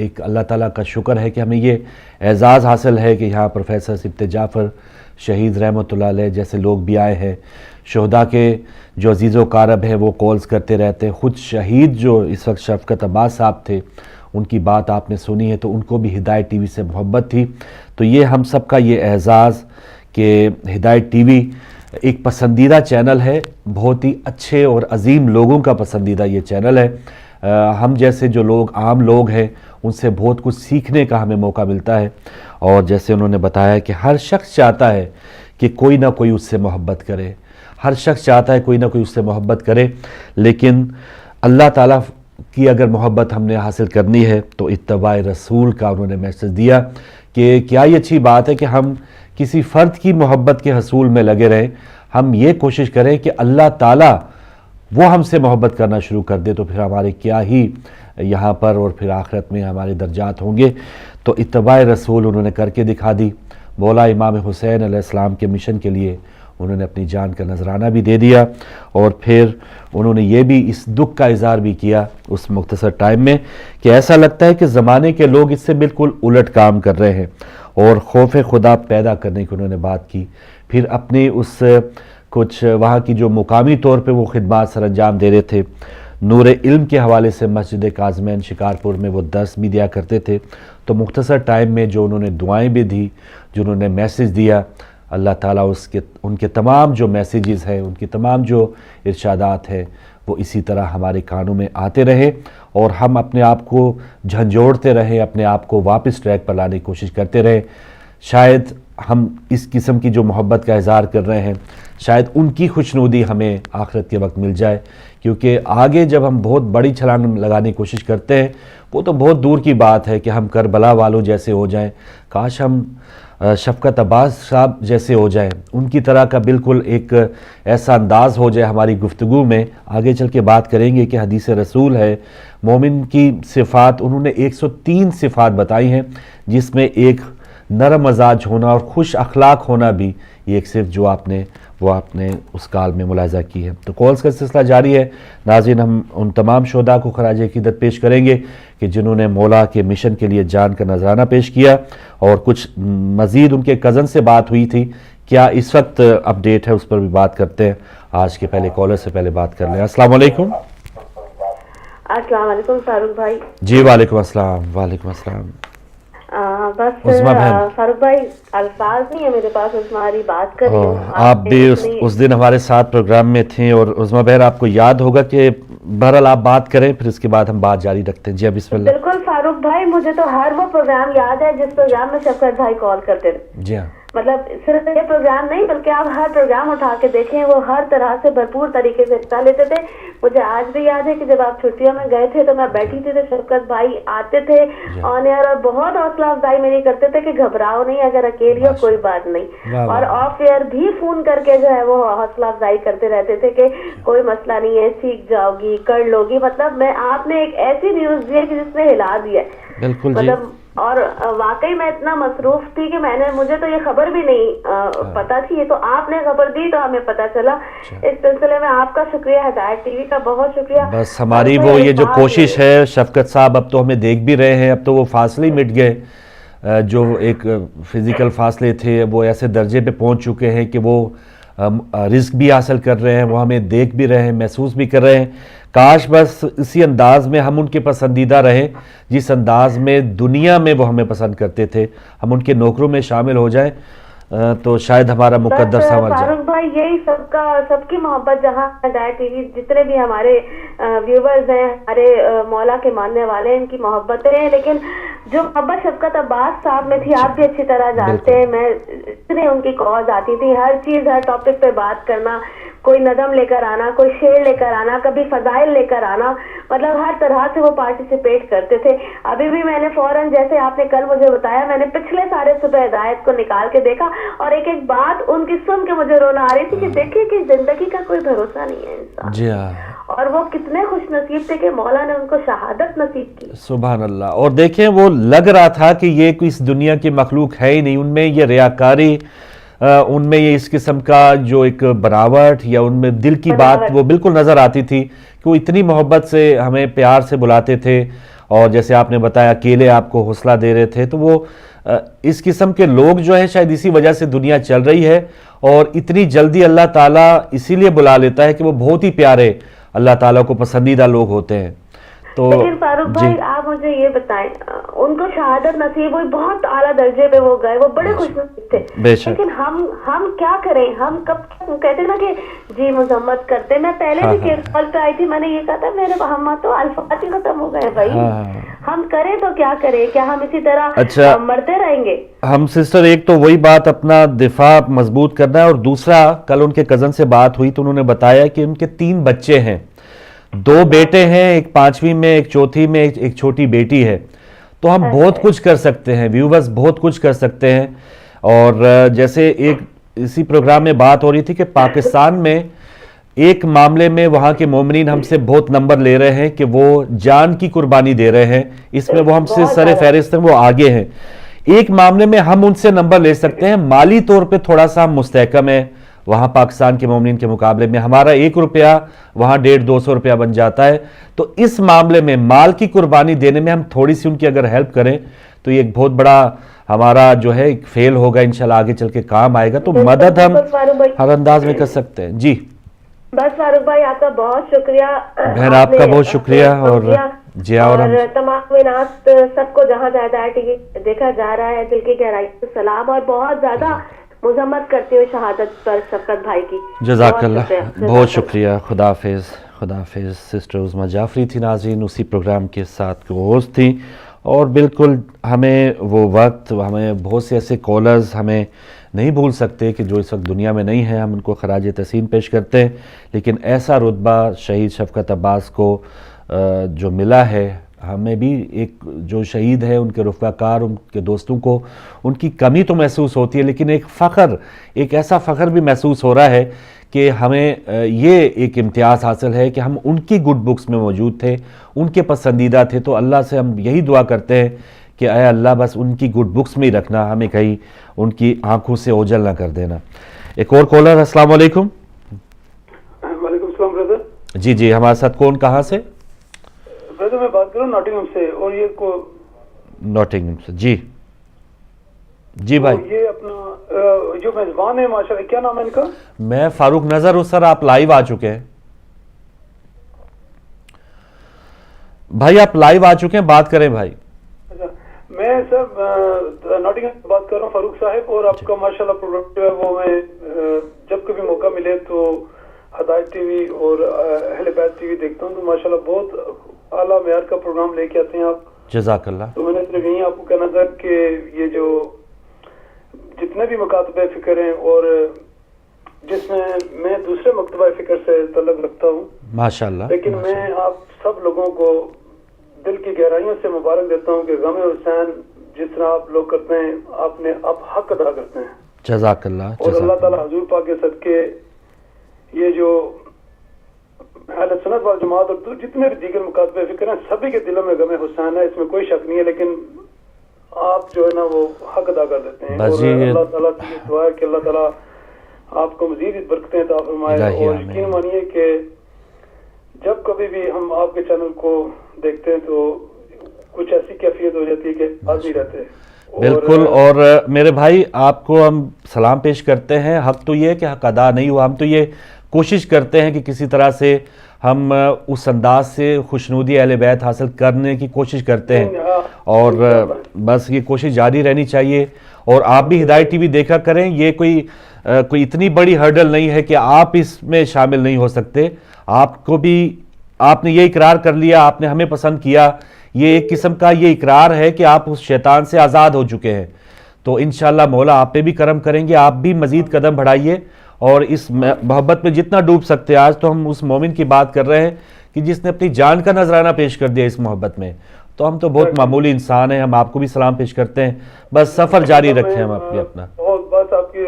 ایک اللہ تعالیٰ کا شکر ہے کہ ہمیں یہ اعزاز حاصل ہے کہ یہاں پروفیسر سبط جعفر شہید رحمۃ اللہ علیہ جیسے لوگ بھی آئے ہیں. شہداء کے جو عزیز و قارب ہیں وہ کالز کرتے رہتے ہیں. خود شہید جو اس وقت شفقت عباس صاحب تھے ان کی بات آپ نے سنی ہے تو ان کو بھی ہدایت ٹی وی سے محبت تھی. تو یہ ہم سب کا یہ اعزاز کہ ہدایت ٹی وی ایک پسندیدہ چینل ہے, بہت ہی اچھے اور عظیم لوگوں کا پسندیدہ یہ چینل ہے. ہم جیسے جو لوگ عام لوگ ہیں ان سے بہت کچھ سیکھنے کا ہمیں موقع ملتا ہے. اور جیسے انہوں نے بتایا کہ ہر شخص چاہتا ہے کہ کوئی نہ کوئی اس سے محبت کرے, ہر شخص چاہتا ہے کوئی نہ کوئی اس سے محبت کرے, لیکن اللہ تعالیٰ کی اگر محبت ہم نے حاصل کرنی ہے تو اتباع رسول کا انہوں نے میسج دیا کہ کیا یہ اچھی بات ہے کہ ہم کسی فرد کی محبت کے حصول میں لگے رہیں, ہم یہ کوشش کریں کہ اللہ تعالیٰ وہ ہم سے محبت کرنا شروع کر دے تو پھر ہمارے کیا ہی یہاں پر اور پھر آخرت میں ہمارے درجات ہوں گے. تو اتباع رسول انہوں نے کر کے دکھا دی. مولا امام حسین علیہ السلام کے مشن کے لیے انہوں نے اپنی جان کا نذرانہ بھی دے دیا, اور پھر انہوں نے یہ بھی اس دکھ کا اظہار بھی کیا اس مختصر ٹائم میں کہ ایسا لگتا ہے کہ زمانے کے لوگ اس سے بالکل الٹ کام کر رہے ہیں, اور خوف خدا پیدا کرنے کی انہوں نے بات کی. پھر اپنی اس کچھ وہاں کی جو مقامی طور پہ وہ خدمات سر انجام دے رہے تھے, نور علم کے حوالے سے مسجد کاظمین شکارپور میں وہ درس بھی دیا کرتے تھے. تو مختصر ٹائم میں جو انہوں نے دعائیں بھی دی, جو انہوں نے میسج دیا, اللہ تعالیٰ ان کے تمام جو میسیجز ہیں, ان کی تمام جو ارشادات ہیں وہ اسی طرح ہمارے کانوں میں آتے رہے اور ہم اپنے آپ کو جھنجھوڑتے رہیں, اپنے آپ کو واپس ٹریک پر لانے کی کوشش کرتے رہیں. شاید ہم اس قسم کی جو محبت کا اظہار کر رہے ہیں شاید ان کی خوشنودی ہمیں آخرت کے وقت مل جائے, کیونکہ آگے جب ہم بہت بڑی چھلانگ لگانے کی کوشش کرتے ہیں وہ تو بہت دور کی بات ہے کہ ہم کربلا والوں جیسے ہو جائیں. کاش ہم شفقت عباس صاحب جیسے ہو جائیں, ان کی طرح کا بالکل ایک ایسا انداز ہو جائے ہماری گفتگو میں. آگے چل کے بات کریں گے کہ حدیث رسول ہے مومن کی صفات, انہوں نے 103 صفات بتائی ہیں جس میں ایک نرم مزاج ہونا اور خوش اخلاق ہونا بھی یہ ایک صرف جو آپ نے اس کال میں ملاحظہ کی ہے. تو کالز کا سلسلہ جاری ہے. ناظرین, ہم ان تمام شہداء کو خراج عقیدت پیش کریں گے کہ جنہوں نے مولا کے مشن کے لیے جان کا نذرانہ پیش کیا, اور کچھ مزید ان کے کزن سے بات ہوئی تھی, کیا اس وقت اپڈیٹ ہے اس پر بھی بات کرتے ہیں. آج کے پہلے کالر سے پہلے بات کر لیں. السلام علیکم. السلام علیکم فاروق بھائی. جی وعلیکم السلام. وعلیکم السلام. بس فاروق بھائی الفاظ نہیں ہے میرے پاس, ہماری بات کر رہی ہوں. آپ بھی اس دن ہمارے ساتھ پروگرام میں تھیں, اور عظمیٰ بہن آپ کو یاد ہوگا کہ بہرحال آپ بات کریں پھر اس کے بعد ہم بات جاری رکھتے ہیں. جی بسم اللہ. بالکل فاروق بھائی, مجھے تو ہر وہ پروگرام یاد ہے جس پروگرام میں شفقت بھائی کال کرتے تھے. جی ہاں, مطلب صرف یہ پروگرام نہیں بلکہ آپ ہر پروگرام اٹھا کے دیکھیں, وہ ہر طرح سے بھرپور طریقے سے حصہ لیتے تھے. مجھے آج بھی یاد ہے کہ جب آپ چھٹیوں میں گئے تھے تو میں بیٹھی تھی تو شفقت بھائی آتے تھے آن ایئر اور بہت حوصلہ افزائی میری کرتے تھے کہ گھبراؤ نہیں, اگر اکیلی ہو کوئی بات نہیں, اور آف ایئر بھی فون کر کے جو ہے وہ حوصلہ افزائی کرتے رہتے تھے کہ کوئی مسئلہ نہیں ہے, سیکھ جاؤ گی, کر لو گی. مطلب آپ نے ایک ایسی نیوز دی ہے کہ جس نے ہلا دیا ہے. بالکل. مطلب اور واقعی میں اتنا مصروف تھی کہ مجھے تو یہ خبر بھی نہیں پتا تھی, یہ تو آپ نے خبر دی تو ہمیں پتا چلا. اس سلسلے میں آپ کا شکریہ, ہدایت ٹی وی کا بہت شکریہ. بس ہماری وہ یہ جو کوشش ہے شفقت صاحب, اب تو ہمیں دیکھ بھی رہے ہیں, اب تو وہ فاصلے مٹ گئے, جو ایک فزیکل فاصلے تھے وہ ایسے درجے پہ پہنچ چکے ہیں کہ وہ رزق بھی حاصل کر رہے ہیں, وہ ہمیں دیکھ بھی رہے ہیں, محسوس بھی کر رہے ہیں. کاش بس اسی انداز میں ہم ان کے پسندیدہ رہیں جس انداز میں دنیا میں وہ ہمیں پسند کرتے تھے, ہم ان کے نوکروں میں شامل ہو جائیں تو شاید ہمارا مقدر سنور جائے. فاروق بھائی یہی سب کی محبت, جہاں ہدایت ٹی وی جتنے بھی ہمارے ویورز ہیں, ہمارے مولا کے ماننے والے, ان کی محبتیں ہیں. لیکن جو محبت شفقت عباس صاحب میں تھی آپ بھی اچھی طرح جانتے ہیں, میں اتنے ان کی کالز آتی تھی, ہر چیز ہر ٹاپک پہ بات کرنا, کوئی نظم لے کر آنا, کوئی شعر لے کر آنا, کبھی فضائل لے کر آنا, مطلب ہر طرح سے وہ پارٹیسپیٹ کرتے تھے. ابھی بھی میں نے فوراً, جیسے آپ نے کل مجھے بتایا, میں نے پچھلے سارے صبح ہدایت کو نکال کے دیکھا اور ایک ایک بات ان کی سن کے مجھے رونا آ رہی تھی کہ دیکھیں کہ زندگی کا کوئی بھروسہ نہیں ہے انسان. جی ہاں, اور وہ کتنے خوش نصیب تھے کہ مولا نے ان کو شہادت نصیب کی. سبحان اللہ. اور دیکھیں وہ لگ رہا تھا کہ یہ کوئی اس دنیا کی مخلوق ہے ہی نہیں, ان میں یہ ریاکاری, ان میں یہ اس قسم کا جو ایک بناوٹ یا ان میں دل کی بات وہ بالکل نظر آتی تھی کہ وہ اتنی محبت سے ہمیں پیار سے بلاتے تھے, اور جیسے آپ نے بتایا اکیلے آپ کو حوصلہ دے رہے تھے، تو وہ اس قسم کے لوگ جو ہے شاید اسی وجہ سے دنیا چل رہی ہے، اور اتنی جلدی اللہ تعالیٰ اسی لیے بلا لیتا ہے کہ وہ بہت ہی پیارے اللہ تعالیٰ کو پسندیدہ لوگ ہوتے ہیں. تو لیکن فاروق بھائی آپ مجھے یہ بتائیں، ان کو شہادت نصیب ہوئی، بہت اعلیٰ درجے پہ وہ گئے، وہ بڑے خوش نصیب تھے، لیکن ہم کیا کریں؟ ہم کب کہتے نا کہ جی مذمت کرتے. میں پہلے بھی کال پہ آئی تھی، میں نے یہ کہا تھا میرے ہم تو الفاظ ہی ختم ہو گئے بھائی، ہم کریں تو کیا کریں؟ کیا ہم اسی طرح مرتے رہیں گے؟ ہم سسٹر ایک تو وہی بات اپنا دفاع مضبوط کرنا ہے، اور دوسرا کل ان کے کزن سے بات ہوئی تو انہوں نے بتایا کہ ان کے 3 بچے ہیں، 2 بیٹے ہیں، ایک 5ویں میں، ایک 4تھی میں، ایک چھوٹی بیٹی ہے. تو ہم بہت کچھ کر سکتے ہیں ویورز، بہت کچھ کر سکتے ہیں. اور جیسے ایک اسی پروگرام میں بات ہو رہی تھی کہ پاکستان میں ایک معاملے میں وہاں کے مومنین ہم سے بہت نمبر لے رہے ہیں کہ وہ جان کی قربانی دے رہے ہیں، اس میں وہ ہم سے سر فہرست ہیں، وہ آگے ہیں. ایک معاملے میں ہم ان سے نمبر لے سکتے ہیں، مالی طور پہ تھوڑا سا ہم مستحکم ہیں وہاں پاکستان کے مومنین کے مقابلے میں، ہمارا 1 روپیہ وہاں 150-200 روپیہ بن جاتا ہے. تو اس معاملے میں مال کی قربانی دینے میں ہم تھوڑی سی ان کی اگر ہیلپ کریں تو یہ ایک بہت بڑا ہمارا جو ہے ایک فیل ہوگا، انشاءاللہ آگے چل کے کام آئے گا. تو مدد ہم ہر انداز میں کر سکتے ہیں. جی بس فاروق بھائی آپ کا بہت شکریہ. بہن آپ کا بہت شکریہ. اور جی اور تمام ناس سب کو جہاں زیادہ دیکھا جا رہا ہے، دل کی گہرائی سے سلام، اور بہت زیادہ مذمت کرتی ہوں شہادت پر شفقت بھائی کی. جزاک اللہ، بہت شکریہ. خدا حافظ. خدا حافظ. سسٹر عظمیٰ جعفری تھی ناظرین، اسی پروگرام کے ساتھ ہوسٹ تھی. اور بالکل ہمیں وہ وقت، ہمیں بہت سے ایسے کالرز ہمیں نہیں بھول سکتے کہ جو اس وقت دنیا میں نہیں ہیں، ہم ان کو خراج تحسین پیش کرتے ہیں. لیکن ایسا رتبہ شہید شفقت عباس کو جو ملا ہے، ہمیں بھی ایک جو شہید ہے ان کے رفقا کار، ان کے دوستوں کو ان کی کمی تو محسوس ہوتی ہے، لیکن ایک ایسا فخر بھی محسوس ہو رہا ہے کہ ہمیں یہ ایک امتیاز حاصل ہے کہ ہم ان کی گڈ بکس میں موجود تھے، ان کے پسندیدہ تھے. تو اللہ سے ہم یہی دعا کرتے ہیں کہ اے اللہ بس ان کی گڈ بکس میں ہی رکھنا، ہمیں کہیں ان کی آنکھوں سے اوجھل نہ کر دینا. ایک اور کالر. السلام علیکم. وعلیکم السلام بردر. جی ہمارے ساتھ کون، کہاں سے؟ بردر میں بات کر رہا ہوں ناٹنگھم سے. اور یہ ناٹنگھم سے. جی بھائی. یہ اپنا جو میزبان ہے ماشاءاللہ، کیا نام ہے ان کا؟ میں فاروق نظر ہوں سر. آپ لائیو آ چکے ہیں بھائی، آپ لائیو آ چکے ہیں، بات کریں بھائی. اچھا میں سر ناٹنگھم سے بات کر رہا ہوں فاروق صاحب. اور آپ کا ماشاءاللہ پروگرام جو ہے وہ میں جب کبھی موقع ملے تو ہدایت ٹی وی اور اہل بیت ٹی وی دیکھتا ہوں، تو ماشاءاللہ بہت اعلیٰ معیار کا پروگرام لے کے آتے ہیں آپ. جزاک اللہ. تو میں نے صرف یہی آپ کو کہنا تھا کہ یہ جو جتنے بھی مکاتبہ فکر ہیں اور جس میں دوسرے مکتبہ فکر سے تعلق رکھتا ہوں ماشاءاللہ، لیکن میں آپ سب لوگوں کو دل کی گہرائیوں سے مبارک دیتا ہوں کہ غم حسین جس طرح آپ لوگ کرتے ہیں، آپ حق ادا کرتے ہیں. جزاک اللہ. اور اللہ تعالیٰ حضور پاک کے صدقے یہ جو اہل سنت والجماعت اور جتنے بھی دیگر مکاتبہ فکر ہیں سبھی کے دلوں میں غم حسین ہے، اس میں کوئی شک نہیں ہے، لیکن آپ جو ہے نا وہ حق ادا کر دیتے ہیں. اور اللہ تعالیٰ سے دعا ہے کہ اللہ تعالیٰ آپ کو مزید برکتیں عطا فرمائے. اور یقین مانیے کہ جب کبھی بھی ہم آپ کے چینل کو دیکھتے ہیں تو کچھ ایسی کیفیت ہو جاتی ہے کہ آدمی رہتے ہیں. بالکل. اور میرے بھائی آپ کو ہم سلام پیش کرتے ہیں. حق تو یہ ہے کہ حق ادا نہیں ہوا، ہم تو یہ کوشش کرتے ہیں کہ کسی طرح سے ہم اس انداز سے خوشنودی اہل بیت حاصل کرنے کی کوشش کرتے ہیں، اور بس یہ کوشش جاری رہنی چاہیے. اور آپ بھی ہدایت ٹی وی دیکھا کریں. یہ کوئی اتنی بڑی ہرڈل نہیں ہے کہ آپ اس میں شامل نہیں ہو سکتے. آپ کو بھی، آپ نے یہ اقرار کر لیا، آپ نے ہمیں پسند کیا، یہ ایک قسم کا یہ اقرار ہے کہ آپ اس شیطان سے آزاد ہو چکے ہیں. تو انشاءاللہ مولا آپ پہ بھی کرم کریں گے. آپ بھی مزید قدم بڑھائیے اور اس محبت میں جتنا ڈوب سکتے. آج تو ہم اس مومن کی بات کر رہے ہیں کہ جس نے اپنی جان کا نذرانہ پیش کر دیا اس محبت میں. تو ہم تو بہت معمولی انسان ہیں. ہم آپ کو بھی سلام پیش کرتے ہیں. بس سفر جاری رکھیں ہم اپنا. بہت بات آپ کی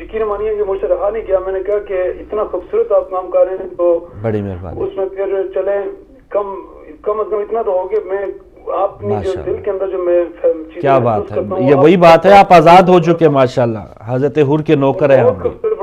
یقین مانیے کہ مجھ سے رہا نہیں کیا. میں نے کہا کہ اتنا خوبصورت آپ کام کر رہے ہیں تو بڑی مہربانی. اس میں پھر چلیں کم از کم اتنا تو ہوگا. میں آپ نے جو دل کے اندر جو میں کیا بات ہے، یہ وہی بات ہے. آپ آزاد ہو چکے ماشاءاللہ. حضرت حور کے نوکر ہیں ہم بھی.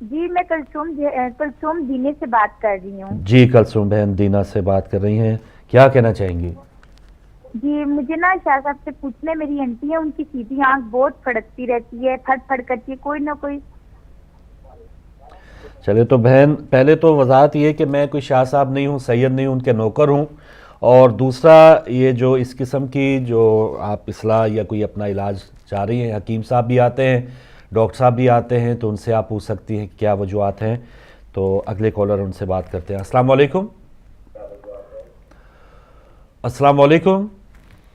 جی میں کلثوم دینے سے بات کر رہی ہوں. جی کلثوم بہن دینا سے بات کر رہی ہیں, کیا کہنا چاہیں گی؟ جی مجھے نا شاہ صاحب سے پوچھنے, میری آنٹی ہے, ان کی سیدھی آنکھ بہت پھڑکتی رہتی ہے, پھٹ پھٹ کرتی ہے, کوئی نہ کوئی. چلے تو بہن پہلے تو وضاحت یہ کہ میں کوئی شاہ صاحب نہیں ہوں, سید نہیں ہوں, ان کے نوکر ہوں. اور دوسرا یہ جو اس قسم کی جو آپ اصلاح یا کوئی اپنا علاج چاہ رہی ہیں, حکیم صاحب بھی آتے ہیں, ڈاکٹر صاحب بھی آتے ہیں, تو ان سے آپ پوچھ سکتی ہیں کہ کیا وجوہات ہیں. تو اگلے کالر ان سے بات کرتے ہیں. السلام علیکم. السلام علیکم.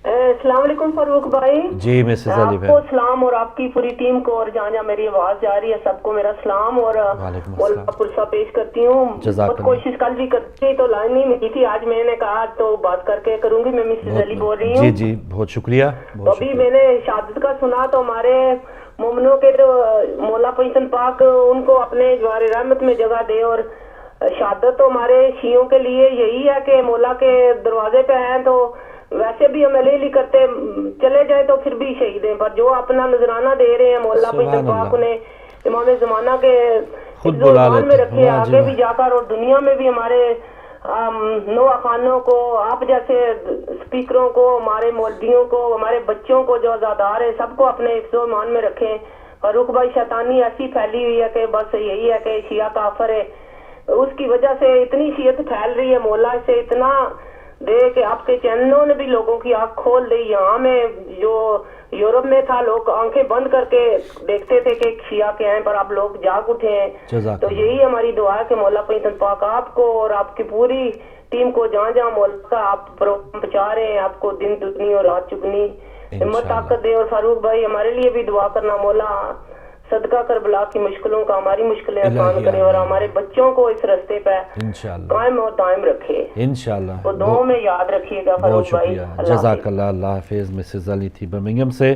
السلام علیکم فاروق بھائی. جی مسز علی آپ کو سلام اور آپ کی پوری ٹیم کو, اور جہاں جہاں میری آواز جا رہی ہے سب کو میرا سلام اور پرسہ پیش کرتی ہوں. بہت کوشش کل بھی کرتی تو لائن نہیں ملی تھی, آج میں نے کہا تو بات کر کے کروں گی. میں مسز علی بول رہی ہوں. جی جی بہت شکریہ. تو ابھی میں نے شہادت کا سنا تو ہمارے مومنوں کے جو مولا پنجتن پاک ان کو اپنے جوار رحمت میں جگہ دے. اور شہادت تو ہمارے شیعوں کے لیے یہی ہے کہ مولا کے دروازے پہ ہیں, تو ویسے بھی ہم علیلی کرتے چلے جائیں تو پھر بھی شہید ہیں, پر جو اپنا نذرانہ دے رہے ہیں مولا پنجتن پاک انہیں امام زمانہ کے زبان میں رکھے, آگے بھی جا کر اور دنیا میں بھی ہمارے نوح خانوں کو, آپ جیسے سپیکروں کو, ہمارے مولویوں کو, ہمارے بچوں کو جو آزادار ہیں سب کو اپنے حفظ و ایمان میں رکھیں. فاروق بھائی شیطانی ایسی پھیلی ہوئی ہے کہ بس یہی ہے کہ شیعہ کافر ہے, اس کی وجہ سے اتنی شیعت پھیل رہی ہے. مولا سے اتنا دے کہ آپ کے چینلوں نے بھی لوگوں کی آنکھ کھول دی. یہاں میں جو یورپ میں تھا لوگ آنکھیں بند کر کے دیکھتے تھے کہ شیعہ کے ہیں, پر اب لوگ جاگ اٹھے ہیں. تو یہی ہماری دعا ہے کہ مولا پنجتن پاک آپ کو اور آپ کی پوری ٹیم کو جہاں جہاں مولا کا آپ پروگرام پہنچا رہے ہیں آپ کو دن دگنی اور رات چگنی ہمت طاقت دے. اور فاروق بھائی ہمارے لیے بھی دعا کرنا, مولا صدقہ کربلا کی مشکلوں کا ہماری مشکلیں آسان کرے اور ہمارے بچوں کو اس رستے پہ قائم اور دائم رکھے انشاءاللہ. وہ دعاؤں میں یاد رکھیے گا فاروق بھائی. جزاک اللہ. اللہ حافظ. مسز علی تھی برمنگھم سے.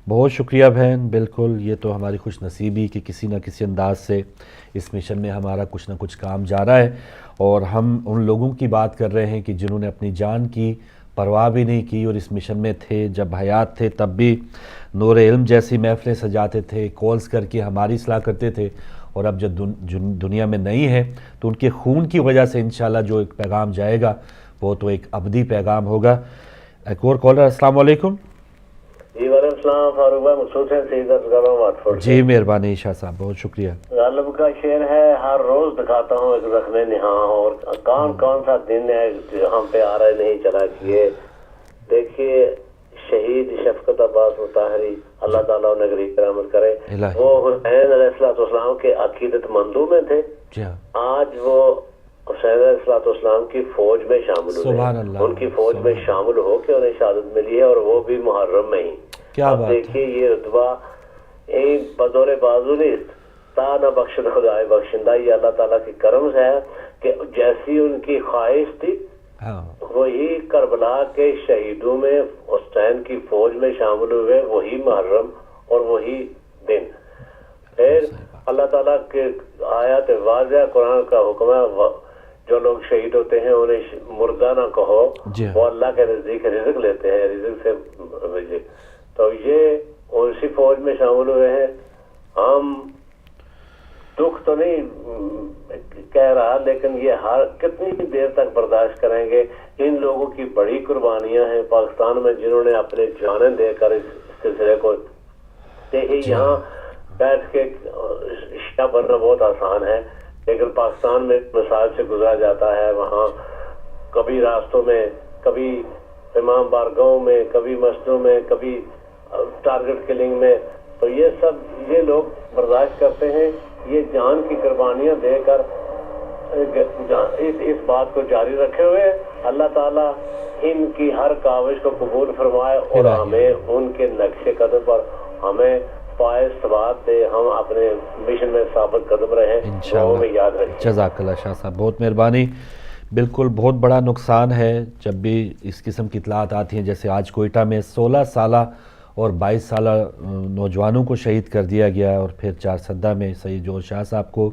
بہت شکریہ بہن. بالکل یہ تو ہماری خوش نصیبی کہ کسی نہ کسی انداز سے اس مشن میں ہمارا کچھ نہ کچھ کام جا رہا ہے, اور ہم ان لوگوں کی بات کر رہے ہیں کہ جنہوں نے اپنی جان کی پرواہ بھی نہیں کی اور اس مشن میں تھے. جب حیات تھے تب بھی نور علم جیسی محفلیں سجاتے تھے, کالز کر کے ہماری اصلاح کرتے تھے, اور اب جب دنیا میں نہیں ہے تو ان کے خون کی وجہ سے انشاءاللہ جو ایک پیغام جائے گا وہ تو ایک ابدی پیغام ہوگا. ایک اور کالر. السلام علیکم. جی وعلیکم السلام فاروق بھائی, مقصود ہیں سید افضل واٹفورڈ. جی مہربانی شاہ صاحب, بہت شکریہ. غالب کا شعر ہے, ہر روز دکھاتا ہوں ایک زخم نہاں, اور کون کون سا دن ہے ہم پہ آ رہے نہیں چلا کیے. دیکھیے شہید شفقت عباس مطہری اللہ تعالیٰ انہیں غریب رحمت کرے, وہ حسین علیہ السلام کے عقیدت مندوں میں تھے. آج وہ حسین علیہ السلام کی فوج میں شامل ہوئے, ان کی فوج میں شامل ہو کے انہیں شہادت ملی ہے, اور وہ بھی محرم میں ہی. اب دیکھیے یہ رتبہ بطور بازو نیست تا نہ بخشد خدائے بخشندہ, یہ اللہ تعالیٰ کی کرم سے ہے کہ جیسی ان کی خواہش تھی وہی کربلا کے شہیدوں میں حسین کی فوج میں شامل ہوئے, وہی محرم اور وہی دن. پھر اللہ تعالیٰ کے آیات واضح قرآن کا حکم ہے, جو لوگ شہید ہوتے ہیں انہیں مردہ نہ کہو, وہ اللہ کے نزدیک رزق لیتے ہیں, رزق سے. تو یہ اسی فوج میں شامل ہوئے ہیں. ہم دکھ تو نہیں کہہ رہا, لیکن یہ ہر کتنی دیر تک برداشت کریں گے. ان لوگوں کی بڑی قربانیاں ہیں پاکستان میں, جنہوں نے اپنے جانیں دے کر اس سلسلے کو. دیکھیے یہاں بیٹھ کے شیعہ بننا بہت آسان ہے, لیکن پاکستان میں مثال سے گزرا جاتا ہے. وہاں کبھی راستوں میں, کبھی امام بارگاہوں میں, کبھی مسجدوں میں, کبھی ٹارگٹ کلنگ میں. تو یہ لوگ برداشت کرتے ہیں. یہ جان کی قربانیاں دے کر اس بات کو جاری رکھے ہوئے. اللہ تعالیٰ ان کی ہر کاوش کو قبول فرمائے, اور ہمیں ان کے نقش قدم پر ہمیں فائز ثبات دے, ہم اپنے مشن میں ثابت قدم رہیں, دعاؤں میں یاد رکھیں. جزاک اللہ شاہ صاحب, بہت مہربانی. بالکل بہت بڑا نقصان ہے جب بھی اس قسم کی اطلاعات آتی ہیں, جیسے آج کوئٹہ میں 16 سالہ اور 22 سالہ نوجوانوں کو شہید کر دیا گیا, اور پھر چارسدہ میں سید جوہر شاہ صاحب کو.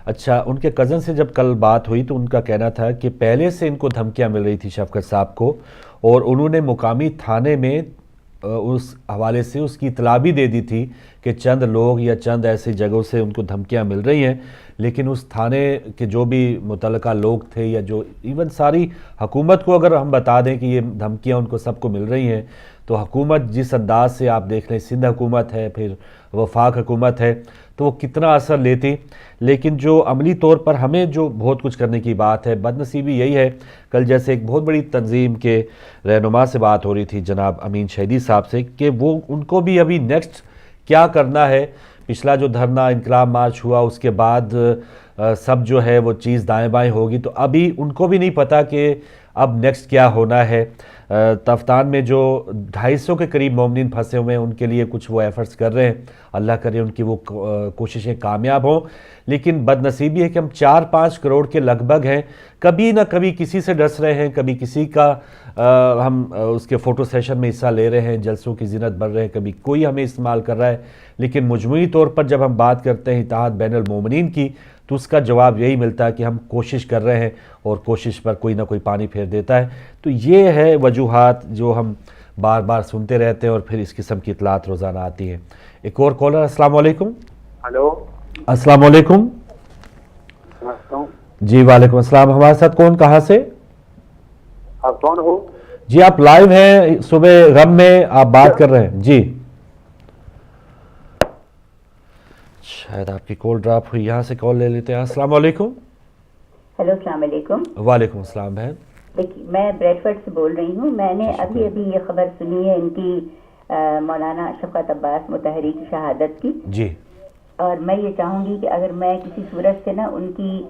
اچھا, ان کے کزن سے جب کل بات ہوئی تو ان کا کہنا تھا کہ پہلے سے ان کو دھمکیاں مل رہی تھی شفقت صاحب کو, اور انہوں نے مقامی تھانے میں اس حوالے سے اس کی اطلاع بھی دے دی تھی کہ چند لوگ یا چند ایسی جگہوں سے ان کو دھمکیاں مل رہی ہیں، لیکن اس تھانے کے جو بھی متعلقہ لوگ تھے یا جو ایون ساری حکومت کو اگر ہم بتا دیں کہ یہ دھمکیاں ان کو سب کو مل رہی ہیں، تو حکومت جس انداز سے آپ دیکھ لیں، سندھ حکومت ہے، پھر وفاق حکومت ہے، تو وہ کتنا اثر لیتی. لیکن جو عملی طور پر ہمیں جو بہت کچھ کرنے کی بات ہے، بد نصیبی یہی ہے. کل جیسے ایک بہت بڑی تنظیم کے رہنما سے بات ہو رہی تھی جناب امین شہیدی صاحب سے، کہ وہ ان کو بھی ابھی نیکسٹ کیا کرنا ہے. پچھلا جو دھرنا انقلاب مارچ ہوا، اس کے بعد سب جو ہے وہ چیز دائیں بائیں ہوگی، تو ابھی ان کو بھی نہیں پتا کہ اب نیکسٹ کیا ہونا ہے. تفتان میں جو 250 کے قریب مومنین پھنسے ہوئے ہیں، ان کے لیے کچھ وہ ایفرٹس کر رہے ہیں. اللہ کرے ان کی وہ کوششیں کامیاب ہوں. لیکن بد نصیبی ہے کہ ہم 4-5 کروڑ کے لگ بھگ ہیں. کبھی نہ کبھی کسی سے ڈس رہے ہیں، کبھی کسی کا ہم اس کے فوٹو سیشن میں حصہ لے رہے ہیں، جلسوں کی زینت بڑھ رہے ہیں، کبھی کوئی ہمیں استعمال کر رہا ہے. لیکن مجموعی طور پر جب ہم بات کرتے ہیں اتحاد بین المومنین کی، تو اس کا جواب یہی ملتا ہے کہ ہم کوشش کر رہے ہیں اور کوشش پر کوئی نہ کوئی پانی پھیر دیتا ہے. تو یہ ہے وجوہات جو ہم بار بار سنتے رہتے ہیں اور پھر اس قسم کی اطلاعات روزانہ آتی ہیں. ایک اور کالر. السلام علیکم. ہلو، السلام علیکم. جی وعلیکم السلام. ہمارے ساتھ کون، کہاں سے؟ آپ کون ہو؟ جی آپ لائیو ہیں صبح غم میں، آپ بات کر رہے ہیں. جی شاید آپ کی کال ڈراپ ہوئی، یہاں سے کال لے لیتے ہیں. السلام علیکم. ہیلو، السلام علیکم. وعلیکم السلام بہن. دیکھیے، میں بریڈ فورڈ سے بول رہی ہوں. میں نے ابھی یہ خبر سنی ہے ان کی مولانا شفقت عباس مطہری کی شہادت کی. جی. اور میں یہ چاہوں گی کہ اگر میں کسی صورت سے نا ان کی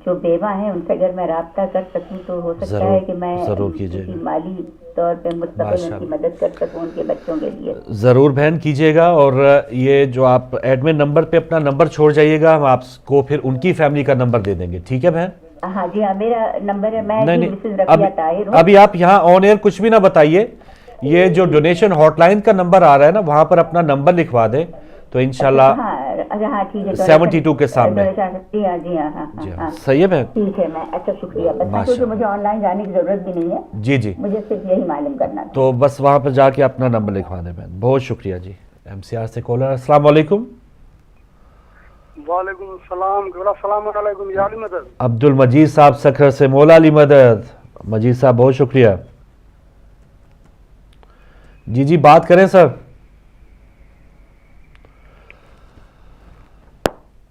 جو بیوہ ہیں ان سے اگر میں رابطہ کر سکوں تو ہو سکتا ہے کہ میں کسی مالی طور پہ مستقل ان کی مدد کر سکوں ان کے بچوں کے لیے. ضرور بہن کیجیے گا. اور یہ جو آپ ایڈمن نمبر پہ اپنا نمبر چھوڑ جائیے گا، ہم آپ کو پھر ان کی فیملی کا نمبر دے دیں گے. ٹھیک ہے بہن؟ ہاں جی ہاں، میرا نمبر ہے. میں مسز رفیہ طاہر ہوں. ابھی آپ یہاں آن ایئر کچھ بھی نہ بتائیے. یہ جو ڈونیشن ہاٹ لائن کا نمبر آ رہا ہے نا، وہاں پر اپنا نمبر لکھوا دیں تو انشاءاللہ 72 کے سامنے. جی ہاں جی ہاں صحیح ہے بہن. ٹھیک ہے. میں اچھا شکریہ. بس مجھے آن لائن جانے کی ضرورت بھی نہیں ہے. جی جی، مجھے صرف یہی معلوم کرنا تھا. تو بس وہاں پر جا کے اپنا نمبر لکھوا دیں بہن. بہت شکریہ. جی ایم سی آر سے کالر. السلام علیکم. وعلیکم السلام. السلام علیکم. یا علی مدد. عبد المجید صاحب سکھر سے. مولا علی مدد. مجید صاحب بہت شکریہ. جی جی بات کریں سر.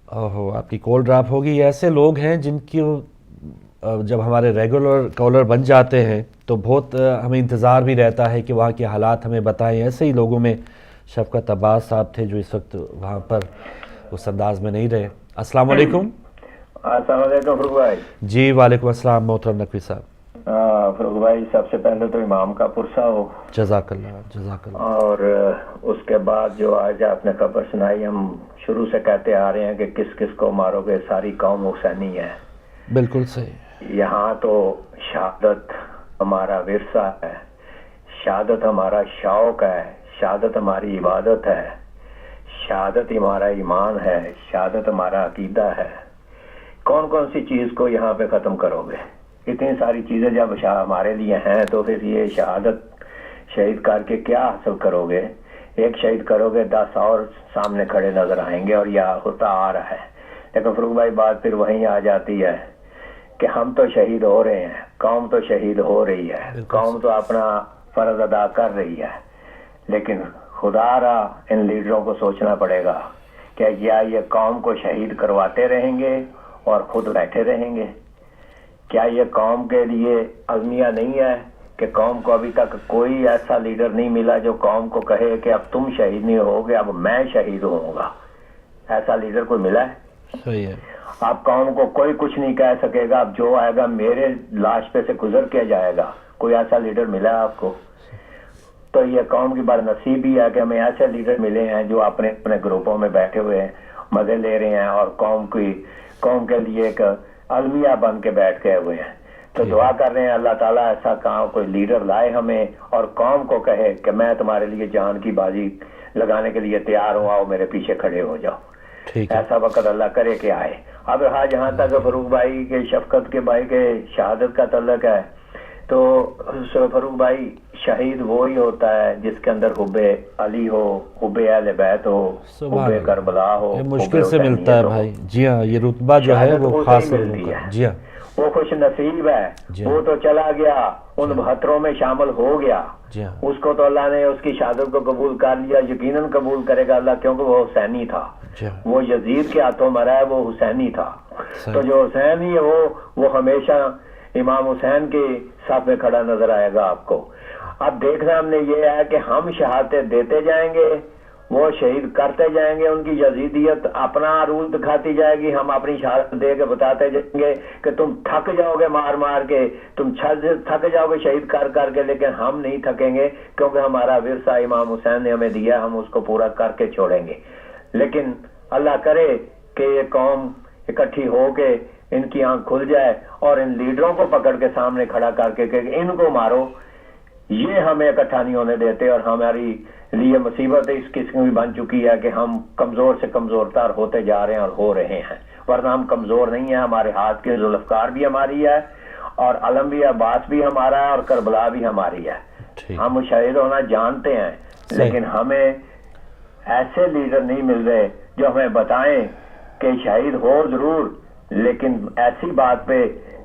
اوہو، آپ کی کال ڈراپ ہوگی. ایسے لوگ ہیں جن کی جب ہمارے ریگولر کالر بن جاتے ہیں تو بہت ہمیں انتظار بھی رہتا ہے کہ وہاں کے حالات ہمیں بتائیں. ایسے ہی لوگوں میں شفقت عباس صاحب تھے جو اس وقت وہاں پر اس انداز میں نہیں رہے. السلام علیکم. السلام علیکم فروغ بھائی. جی وعلیکم السلام محترم نقوی صاحب. فروغ بھائی سب سے پہلے تو امام کا پرسہ ہو. جزاک اللہ جزاک اللہ. اور اس کے بعد جو آج آپ نے خبر سنائی، ہم شروع سے کہتے آ رہے ہیں کہ کس کس کو مارو گے، ساری قوم حسینی ہے. بالکل صحیح. یہاں تو شہادت ہمارا ورثہ ہے، شہادت ہمارا شوق ہے، شہادت ہماری عبادت ہے، شہادت ہمارا ایمان ہے، شہادت ہمارا عقیدہ ہے. کون کون سی چیز کو یہاں پہ ختم کرو گے؟ اتنی ساری چیزیں جب ہمارے لیے ہیں تو پھر یہ شہادت شہید کر کے کیا حاصل کرو گے؟ ایک شہید کرو گے 10 اور سامنے کھڑے نظر آئیں گے، اور یہ ہوتا آ رہا ہے. لیکن فروغ بھائی بات پھر وہیں آ جاتی ہے کہ ہم تو شہید ہو رہے ہیں، قوم تو شہید ہو رہی ہے، قوم تو اپنا فرض ادا کر رہی ہے. لیکن خدا را ان لیڈروں کو سوچنا پڑے گا کہ یا یہ قوم کو شہید کرواتے رہیں گے اور خود بیٹھے رہیں گے. کیا یہ قوم کے لیے المیہ نہیں ہے کہ قوم کو ابھی تک کوئی ایسا لیڈر نہیں ملا جو قوم کو کہے کہ اب تم شہید نہیں ہوگے، اب میں شہید ہوں گا؟ ایسا لیڈر کوئی ملا ہے؟ صحیح ہے. آپ قوم کو کوئی کچھ نہیں کہہ سکے گا، اب جو آئے گا میرے لاش پہ سے گزر کے جائے گا. کوئی ایسا لیڈر ملا ہے آپ کو؟ تو یہ قوم کی بد نصیبی ہے کہ ہمیں ایسے لیڈر ملے ہیں جو اپنے اپنے گروپوں میں بیٹھے ہوئے ہیں، مزے لے رہے ہیں اور قوم کے لیے ایک المیہ بن کے بیٹھ گئے ہوئے ہیں. تو دعا کر رہے ہیں اللہ تعالیٰ ایسا کام کوئی لیڈر لائے ہمیں اور قوم کو کہے کہ میں تمہارے لیے جان کی بازی لگانے کے لیے تیار ہوں، آؤ میرے پیچھے کھڑے ہو جاؤ. ایسا وقت اللہ کرے کہ آئے. اب رہا جہاں تک فروغ بھائی کے شفقت کے بھائی کے شہادت کا تعلق ہے، تو فروغ بھائی شہید وہی ہوتا ہے جس کے اندر حب علی ہو، حب اہل بیت ہو، حب کربلا ہو. یہ مشکل سے ملتا ہے بھائی. جی ہاں، یہ رتبہ جو ہے وہ خاص ملتی ہے. جی ہاں، وہ خوش نصیب ہے. وہ تو چلا گیا، ان 72 میں شامل ہو گیا. اس کو تو اللہ نے اس کی شہادت کو قبول کر لیا، یقیناً قبول کرے گا اللہ، کیونکہ وہ حسینی تھا. وہ یزید کے ہاتھوں مرا ہے، وہ حسینی تھا. تو جو حسینی ہے وہ ہمیشہ امام حسین کے صف میں کھڑا نظر آئے گا آپ کو. اب دیکھنا ہم نے یہ ہے کہ ہم شہادتیں دیتے جائیں گے، وہ شہید کرتے جائیں گے، ان کی یزیدیت اپنا رول دکھاتی جائے گی، ہم اپنی شہادت دے کے بتاتے جائیں گے کہ تم تھک جاؤ گے مار مار کے، تم تھک جاؤ گے شہید کر کے، لیکن ہم نہیں تھکیں گے، کیونکہ ہمارا ورثہ امام حسین نے ہمیں دیا، ہم اس کو پورا کر کے چھوڑیں گے. لیکن اللہ کرے کہ یہ قوم اکٹھی ہو کے ان کی آنکھ کھل جائے اور ان لیڈروں کو پکڑ کے سامنے کھڑا کر کے کہ ان کو مارو. یہ ہمیں اکٹھا نہیں ہونے دیتے، اور ہماری لیے مصیبت اس قسم کی بن چکی ہے کہ ہم کمزور سے کمزور تر ہوتے جا رہے ہیں اور ہو رہے ہیں. ورنہ ہم کمزور نہیں ہیں، ہمارے ہاتھ کے ذوالفقار بھی ہماری ہے، اور علم بھی عباس بھی ہمارا ہے، اور کربلا بھی ہماری ہے. ہم شہید ہونا جانتے ہیں، لیکن ہمیں ایسے لیڈر نہیں مل رہے جو ہمیں بتائیں کہ شہید ہو ضرور، لیکن ایسی بات پہ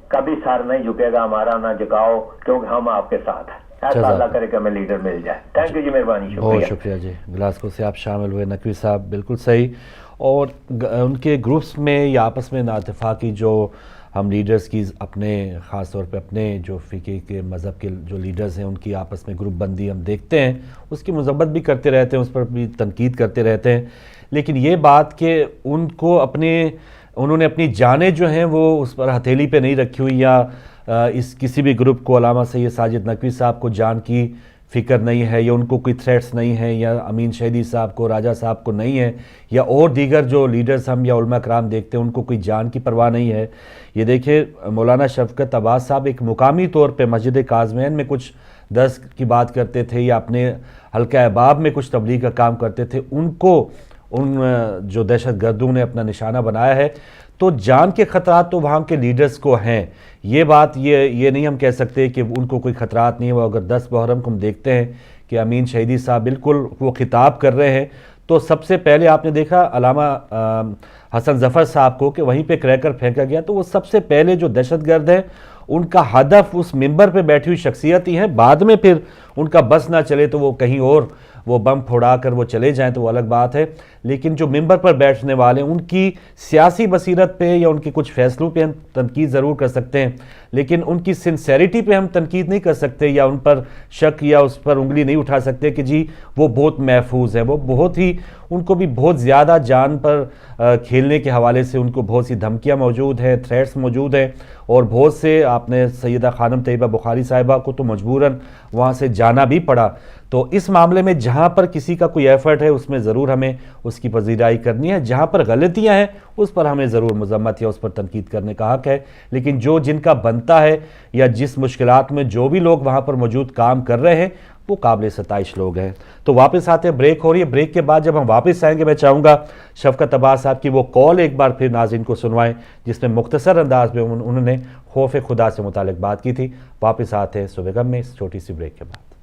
کبھی سر نہیں جھکے گا ہمارا، نہ جھکاؤ، کیونکہ ہم آپ کے ساتھ ہیں. ایسا اللہ کرے کہ ہمیں لیڈر مل جائے. تھینک یو جی، مہربانی، شکریہ. بہت شکریہ جی. گلاسکو سے آپ شامل ہوئے نقوی صاحب، بالکل صحیح. اور ان کے گروپس میں یا آپس میں ناتفاقی جو ہم لیڈرز کی اپنے خاص طور پہ اپنے جو فقہ کے مذہب کے جو لیڈرز ہیں ان کی آپس میں گروپ بندی ہم دیکھتے ہیں، اس کی مذمت بھی کرتے رہتے ہیں، اس پر بھی تنقید کرتے رہتے ہیں. لیکن یہ بات کہ انہوں نے اپنی جانیں جو ہیں وہ اس پر ہتھیلی پہ نہیں رکھی ہوئی، یا اس کسی بھی گروپ کو علامہ سید ساجد نقوی صاحب کو جان کی فکر نہیں ہے، یا ان کو کوئی تھریٹس نہیں ہیں، یا امین شہیدی صاحب کو، راجہ صاحب کو نہیں ہے، یا اور دیگر جو لیڈرز ہم یا علماء کرام دیکھتے ہیں ان کو کوئی جان کی پرواہ نہیں ہے. یہ دیکھیں مولانا شفقت عباس صاحب ایک مقامی طور پہ مسجد کاظمین میں کچھ درس کی بات کرتے تھے، یا اپنے حلقہ احباب میں کچھ تبلیغ کا کام کرتے تھے، ان جو دہشت گردوں نے اپنا نشانہ بنایا ہے. تو جان کے خطرات تو وہاں کے لیڈرز کو ہیں. یہ بات یہ نہیں ہم کہہ سکتے کہ ان کو کوئی خطرات نہیں ہے. وہ اگر 10 محرم کو ہم دیکھتے ہیں کہ امین شہیدی صاحب بالکل وہ خطاب کر رہے ہیں، تو سب سے پہلے آپ نے دیکھا علامہ حسن ظفر صاحب کو کہ وہیں پہ کریکر پھینکا گیا، تو وہ سب سے پہلے جو دہشت گرد ہیں ان کا ہدف اس ممبر پہ بیٹھی ہوئی شخصیت ہی ہیں. بعد میں پھر ان کا بس نہ چلے تو وہ کہیں اور وہ بم پھوڑا کر وہ چلے جائیں تو وہ الگ بات ہے. لیکن جو ممبر پر بیٹھنے والے ان کی سیاسی بصیرت پہ یا ان کے کچھ فیصلوں پہ ہم تنقید ضرور کر سکتے ہیں، لیکن ان کی سنسیریٹی پہ ہم تنقید نہیں کر سکتے، یا ان پر شک یا اس پر انگلی نہیں اٹھا سکتے کہ جی وہ بہت محفوظ ہے. وہ بہت ہی ان کو بھی بہت زیادہ جان پر کھیلنے کے حوالے سے ان کو بہت سی دھمکیاں موجود ہیں، تھریٹس موجود ہیں، اور بہت سے آپ نے سیدہ خانم طیبہ بخاری صاحبہ کو تو مجبوراً وہاں سے جانا بھی پڑا. تو اس معاملے میں جہاں پر کسی کا کوئی ایفرٹ ہے اس میں ضرور ہمیں اس کی پذیرائی کرنی ہے، جہاں پر غلطیاں ہیں اس پر ہمیں ضرور مذمت یا اس پر تنقید کرنے کا حق ہے. لیکن جن کا بنتا ہے یا جس مشکلات میں جو بھی لوگ وہاں پر موجود کام کر رہے ہیں وہ قابل ستائش لوگ ہیں. تو واپس آتے ہیں، بریک ہو رہی ہے. بریک کے بعد جب ہم واپس آئیں گے میں چاہوں گا شفقت عباس صاحب کی وہ کال ایک بار پھر ناظرین کو سنوائیں جس میں مختصر انداز میں انہوں نے خوف خدا سے متعلق بات کی تھی. واپس آتے ہیں صبح غم میں اس چھوٹی سی بریک کے بعد.